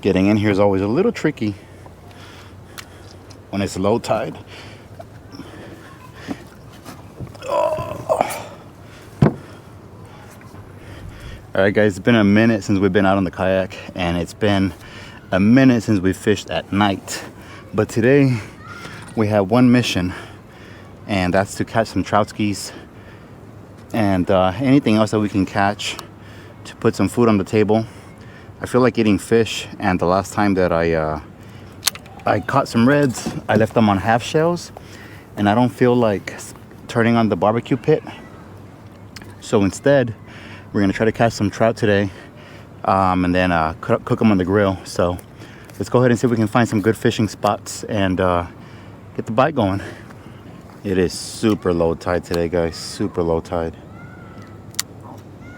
Getting in here is always a little tricky when it's low tide. Alright guys, it's been a minute since we've been out on the kayak, and it's been a minute since we fished at night. But today we have one mission, and that's to catch some trout skis and anything else that we can catch to put some food on the table. I feel like eating fish, and the last time that I caught some reds, I left them on half shells, and I don't feel like turning on the barbecue pit. So instead, we're gonna try to catch some trout today, and then cook them on the grill. So let's go ahead and see if we can find some good fishing spots and get the bite going. It is super low tide today, guys, super low tide.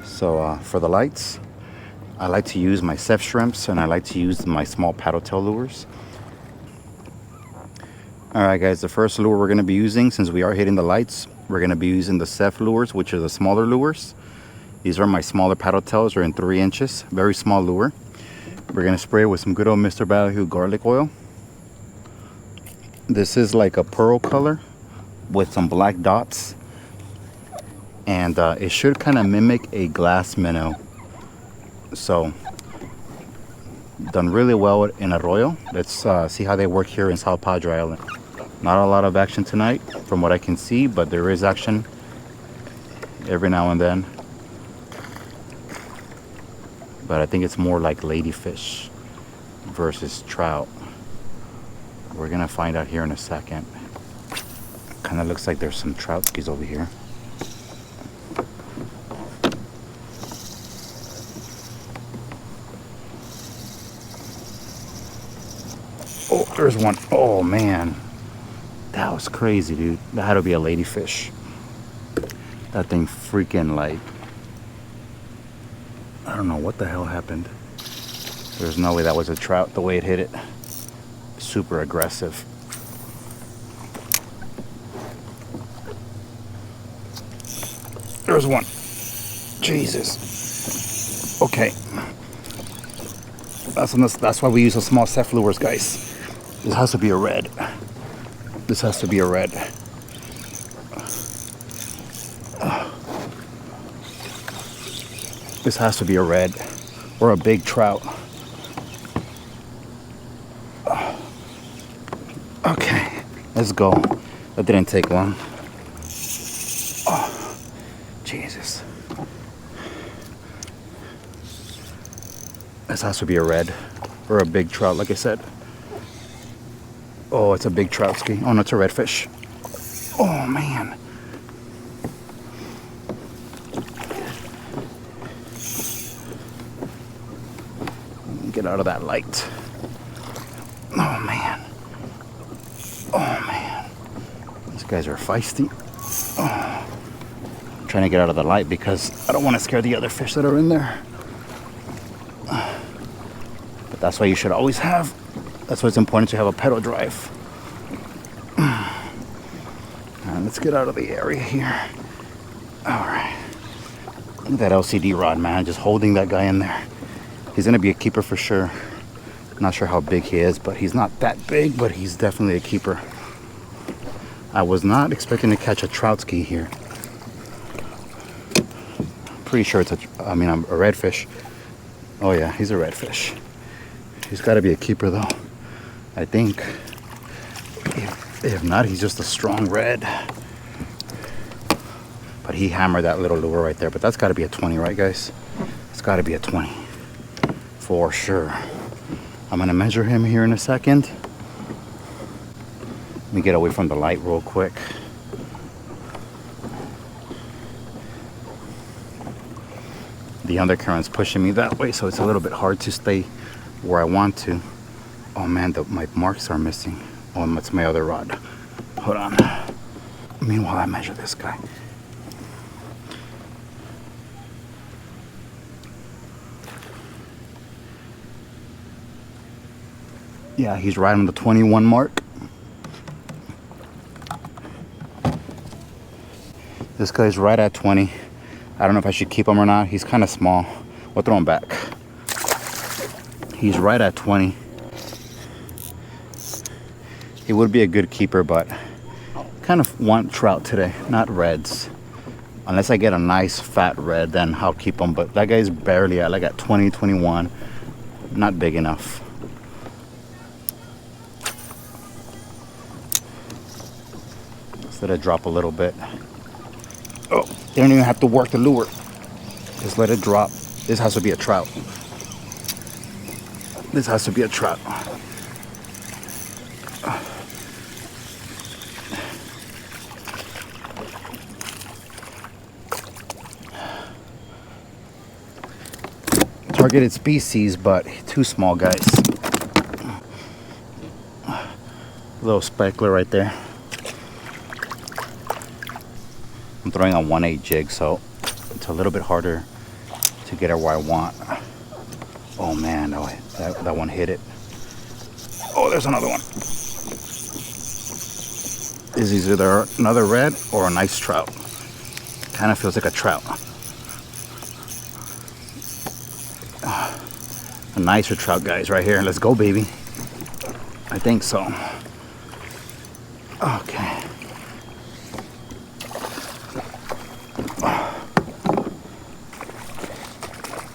So for the lights, I like to use my Ceph shrimps, and I like to use my small paddle tail lures. All right guys, the first lure we're gonna be using, since we are hitting the lights, we're gonna be using the Ceph lures, which are the smaller lures. These are my smaller paddle tails, are in 3 inches, very small lure. We're gonna spray it with some good old Mr. Ballyhoo garlic oil. This is like a pearl color with some black dots, and it should kind of mimic a glass minnow. So, done really well in Arroyo. Let's see how they work here in South Padre Island. Not a lot of action tonight from what I can see, but there is action every now and then. But I think it's more like ladyfish versus trout. We're gonna find out here in a second. Kind of looks like there's some trout skis over here. Oh, there's one. Oh man, that was crazy, dude. That had to be a ladyfish. That thing freaking, like, I don't know what the hell happened. There's no way that was a trout the way it hit it. Super aggressive. There's one. Jesus. Okay. That's why we use the small Ceph lures, guys. This has to be a red. This has to be a red. This has to be a red or a big trout. Okay, let's go. That didn't take long. Oh, Jesus. This has to be a red or a big trout, like I said. Oh, it's a big trout ski. Oh no, it's a redfish. Oh man. Get out of that light. Oh man. Oh man. These guys are feisty. Oh. I'm trying to get out of the light because I don't want to scare the other fish that are in there. But that's why you should always have. That's why it's important to have a pedal drive. Alright, let's get out of the area here. Alright. Look at that LCD rod, man. Just holding that guy in there. He's going to be a keeper for sure. Not sure how big he is, but he's not that big, but he's definitely a keeper. I was not expecting to catch a trout ski here. Pretty sure it's a redfish. Oh yeah, he's a redfish. He's got to be a keeper though, I think. If not, he's just a strong red. But he hammered that little lure right there. But that's got to be a 20, right guys? It's got to be a 20. For sure. I'm going to measure him here in a second. Let me get away from the light real quick. The undercurrent's pushing me that way, so it's a little bit hard to stay where I want to. Oh man, my marks are missing. Oh, that's my other rod. Hold on. Meanwhile, I measure this guy. Yeah, he's right on the 21 mark. This guy's right at 20. I don't know if I should keep him or not. He's kind of small. We'll throw him back. He's right at 20. He would be a good keeper, but kind of want trout today, not reds. Unless I get a nice fat red, then I'll keep him. But that guy's barely at, like at 20, 21. Not big enough. Just let it drop a little bit. Oh, they don't even have to work the lure. Just let it drop. This has to be a trout. This has to be a trout. Targeted species, but too small, guys. Little speckler right there. I'm throwing a 1/8 jig, so it's a little bit harder to get it where I want. Oh man, that one hit it. Oh, there's another one. This is either another red or a nice trout. Kind of feels like a trout. A nicer trout, guys, right here. Let's go, baby. I think so. Okay.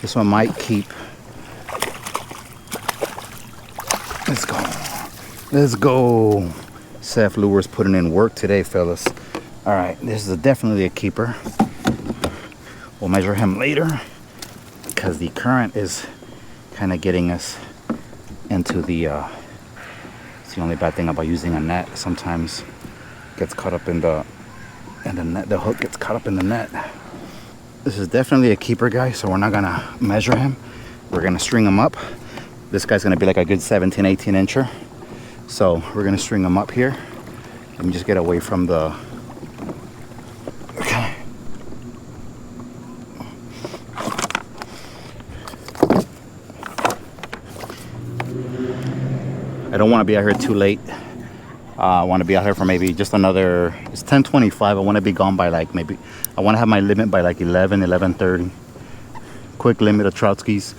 This one might keep. Let's go. Let's go. Seth Lures putting in work today, fellas. All right, this is definitely a keeper. We'll measure him later because the current is kind of getting us into the it's the only bad thing about using a net. Sometimes it gets caught up in the net. The hook gets caught up in the net. This is definitely a keeper, guy, so we're not gonna measure him. We're gonna string him up. This guy's gonna be like a good 17, 18 incher. So we're gonna string him up here. Let me just get away from the. Okay. I don't want to be out here too late. I want to be out here for maybe just another. It's 10:25. I want to be gone by like maybe. I want to have my limit by like 11, 11:30. Quick limit of trout skis.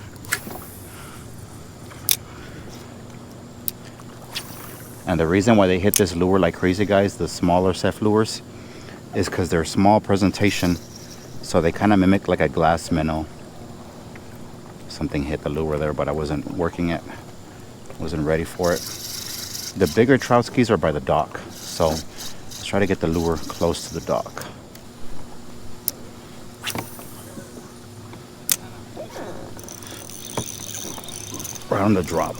And the reason why they hit this lure like crazy, guys, the smaller Seth lures, is because they're small presentation, so they kind of mimic like a glass minnow. Something hit the lure there, but I wasn't working it. Wasn't ready for it. The bigger trout skis are by the dock, so let's try to get the lure close to the dock. Right on the drop.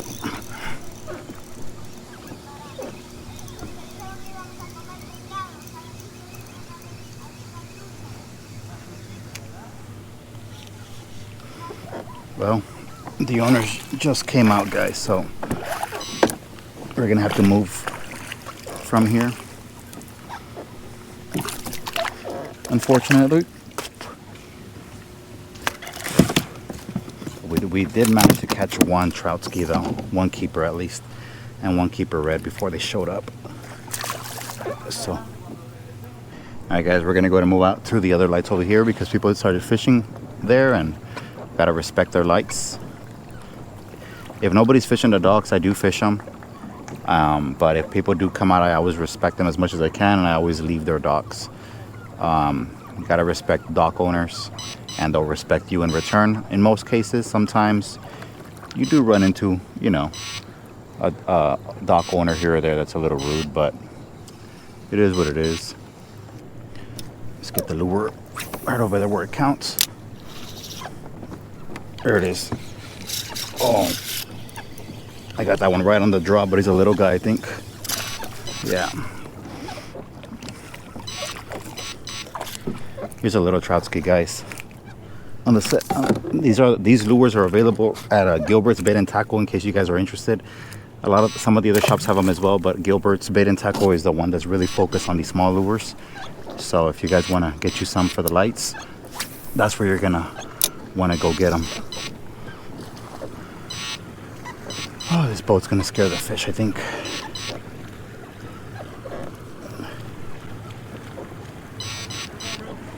Well, the owners just came out, guys, so we're gonna have to move from here. Unfortunately, we did manage to catch one trout ski though, one keeper at least, and one keeper red before they showed up. So, all right, guys, we're gonna go ahead and move out through the other lights over here because people started fishing there, and gotta respect their lights. If nobody's fishing the docks, I do fish them. But if people do come out, I always respect them as much as I can, and I always leave their docks. You gotta respect dock owners, and they'll respect you in return. In most cases, sometimes you do run into, you know, a dock owner here or there that's a little rude, but it is what it is. Let's get the lure right over there where it counts. There it is. Oh, I got that one right on the drop, but he's a little guy, I think. Yeah. Here's a little trout ski, guys. On the set, these lures are available at Gilbert's Bait and Tackle in case you guys are interested. Some of the other shops have them as well, but Gilbert's Bait and Tackle is the one that's really focused on these small lures. So if you guys want to get you some for the lights, that's where you're gonna want to go get them. Oh, this boat's gonna scare the fish, I think.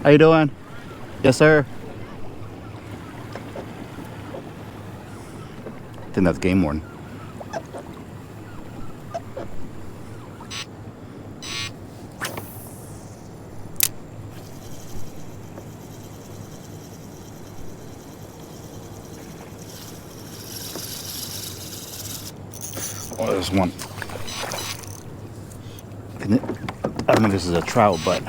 How you doing? Yes, sir. think that's game worn. Oh, there's one. I don't know if this is a trout, but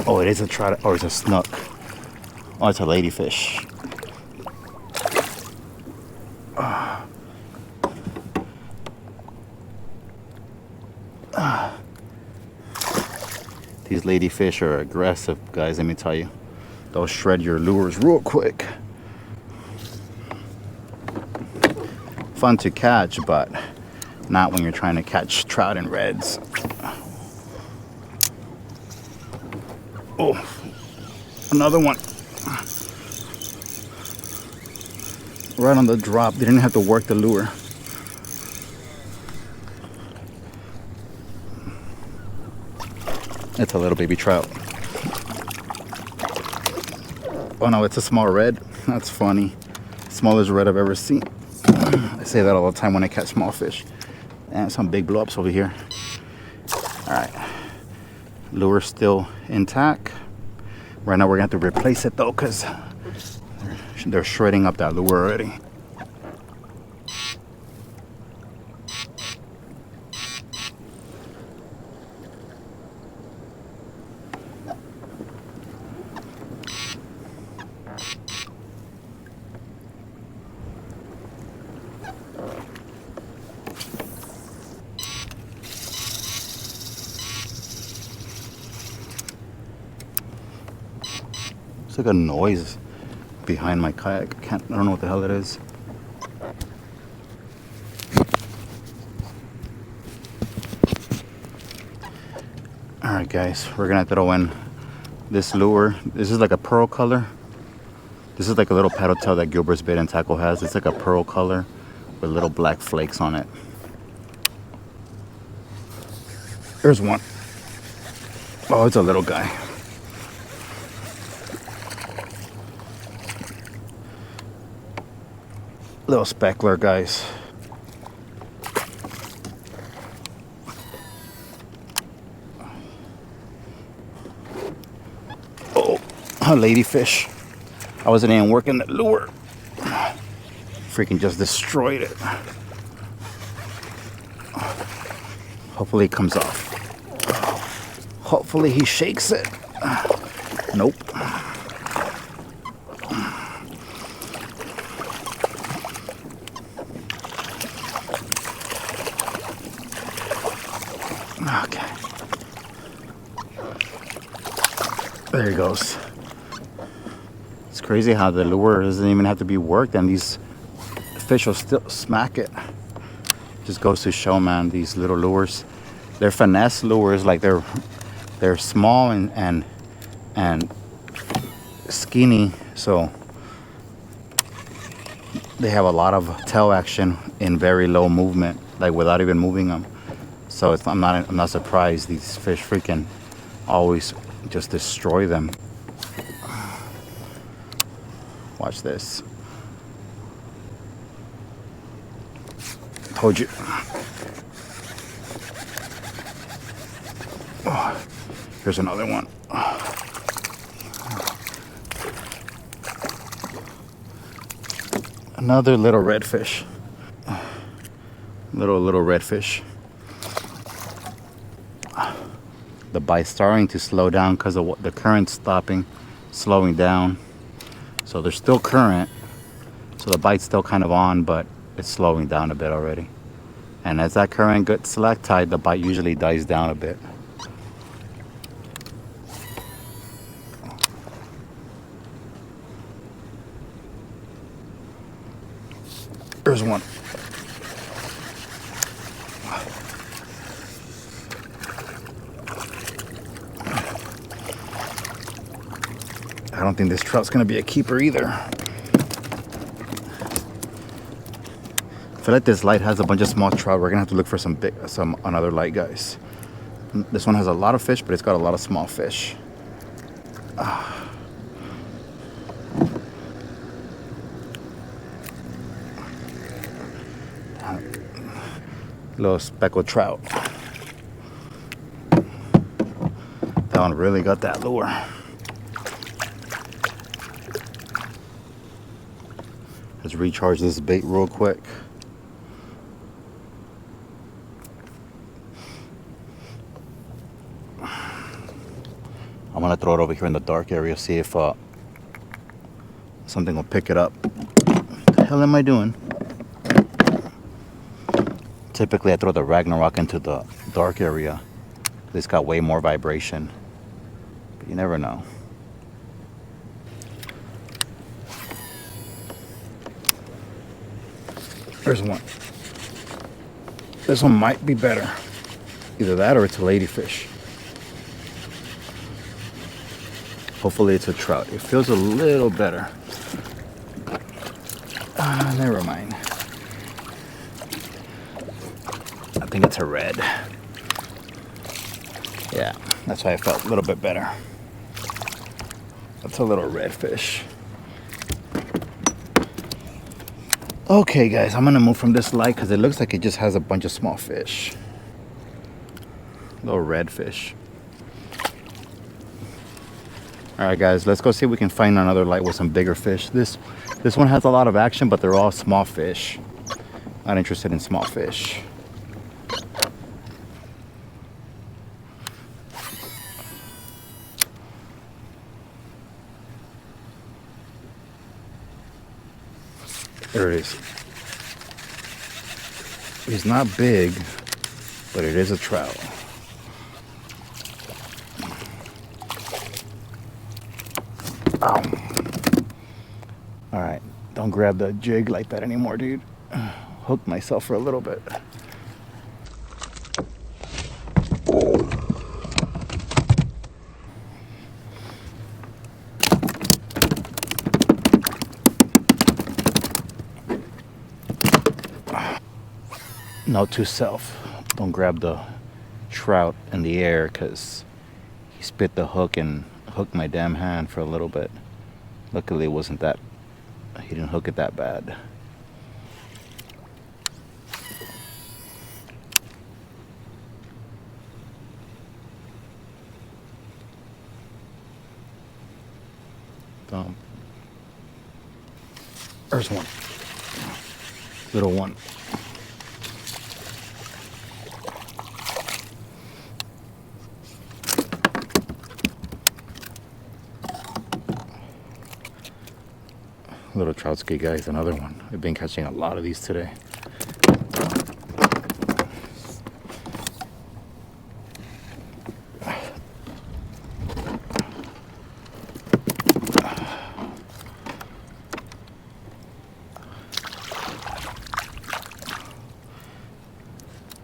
oh, it is a trout, or it's a snook. Oh, it's a ladyfish. These ladyfish are aggressive, guys, let me tell you. They'll shred your lures real quick. Fun to catch, but not when you're trying to catch trout and reds. Oh, another one. Right on the drop. They didn't have to work the lure. It's a little baby trout. Oh no, it's a small red. That's funny. Smallest red I've ever seen. I say that all the time when I catch small fish. And some big blow-ups over here. Alright. Lure still intact. Right now we're going to have to replace it though, because they're shredding up that lure already. It's like a noise behind my kayak. I don't know what the hell it is. Alright guys, we're gonna throw in this lure. This is like a pearl color. This is like a little paddle tail that Gilbert's Bait and Tackle has. It's like a pearl color with little black flakes on it. There's one. Oh, it's a little guy. Little speckler, guys. Oh, a ladyfish. I wasn't even working the lure. Freaking just destroyed it. Hopefully it comes off. Hopefully he shakes it. Nope. Okay. There he goes. It's crazy how the lure doesn't even have to be worked and these fish will still smack it. Just goes to show, man, these little lures. They're finesse lures, like they're small and skinny, so they have a lot of tail action in very low movement, like without even moving them. So I'm not surprised these fish freaking always just destroy them. Watch this. Told you. Oh, here's another one. Another little redfish. Little redfish. The bite's starting to slow down because of the current stopping, slowing down. So there's still current, so the bite's still kind of on, but it's slowing down a bit already. And as that current gets slack tide, the bite usually dies down a bit. There's one. I don't think this trout's gonna be a keeper either. I feel like this light has a bunch of small trout. We're gonna have to look for another light, guys. This one has a lot of fish, but it's got a lot of small fish. Little speckled trout. That one really got that lure. Let's recharge this bait real quick. I'm gonna throw it over here in the dark area, see if something will pick it up. What the hell am I doing? Typically I throw the Ragnarok into the dark area. It's got way more vibration. But you never know. There's one. This one might be better. Either that or it's a ladyfish. Hopefully it's a trout. It feels a little better. Never mind. I think it's a red. Yeah, that's why I felt a little bit better. That's a little red fish. Okay guys, I'm gonna move from this light because it looks like it just has a bunch of small fish. Little red fish. Alright guys, let's go see if we can find another light with some bigger fish. This one has a lot of action, but they're all small fish. Not interested in small fish. There it is. He's not big, but it is a trout. Oh. All right, don't grab the jig like that anymore, dude. Hooked myself for a little bit. Note to self, don't grab the trout in the air because he spit the hook and hooked my damn hand for a little bit. Luckily it wasn't that, he didn't hook it that bad. There's one, little one. Little troutski, guys, another one. I've been catching a lot of these today.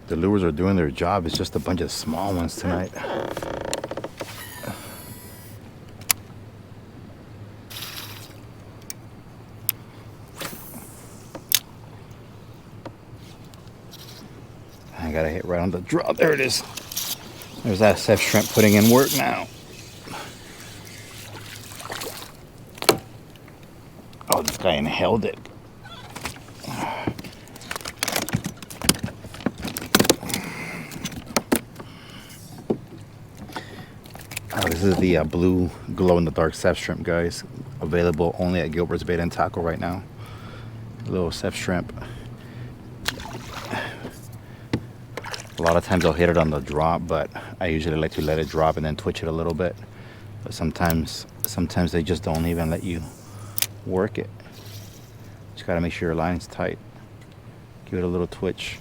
The lures are doing their job. It's just a bunch of small ones tonight. I gotta hit right on the draw. There it is. There's that Seth shrimp putting in work now. Oh, this guy inhaled it. Oh, this is the blue glow-in-the-dark Seth shrimp, guys. Available only at Gilbert's Bait and Tackle right now. Little Seth shrimp. A lot of times I'll hit it on the drop, but I usually like to let it drop and then twitch it a little bit. But sometimes they just don't even let you work it. Just gotta make sure your line's tight. Give it a little twitch.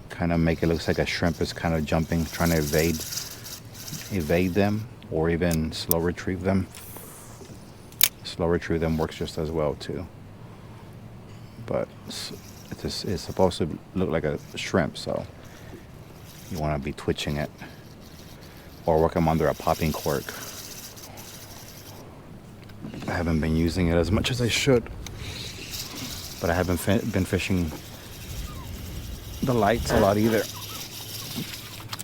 Kind of make it look like a shrimp is kind of jumping, trying to evade them, or even slow retrieve them. Slow retrieve them works just as well too. But it's supposed to look like a shrimp, so you want to be twitching it or work them under a popping cork. I haven't been using it as much as I should, but I haven't been fishing the lights a lot either.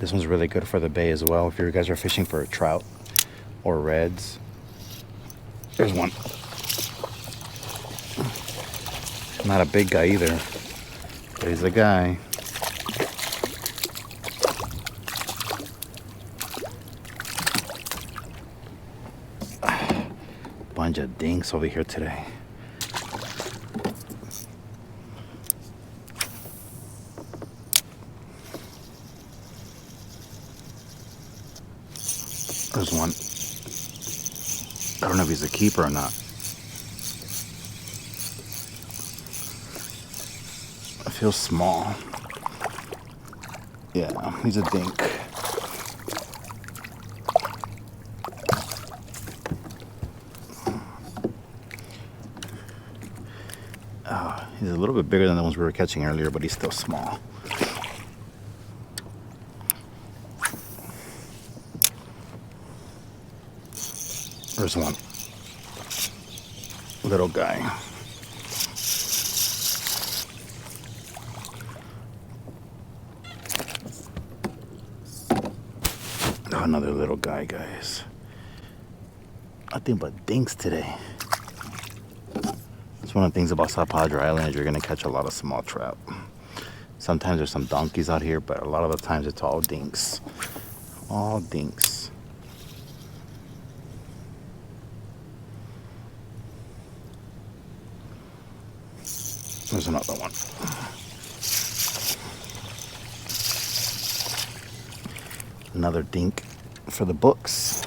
This one's really good for the bay as well if you guys are fishing for trout or reds. There's one. Not a big guy either, but he's a guy. Bunch of dinks over here today. There's one. I don't know if he's a keeper or not. I feel small. Yeah, he's a dink. He's a little bit bigger than the ones we were catching earlier, but he's still small. There's one. Little guy. Oh, another little guy, guys. Nothing but dinks today. That's one of the things about South Padre Island is you're going to catch a lot of small trout. Sometimes there's some donkeys out here, but a lot of the times it's all dinks. All dinks. There's another one. Another dink for the books.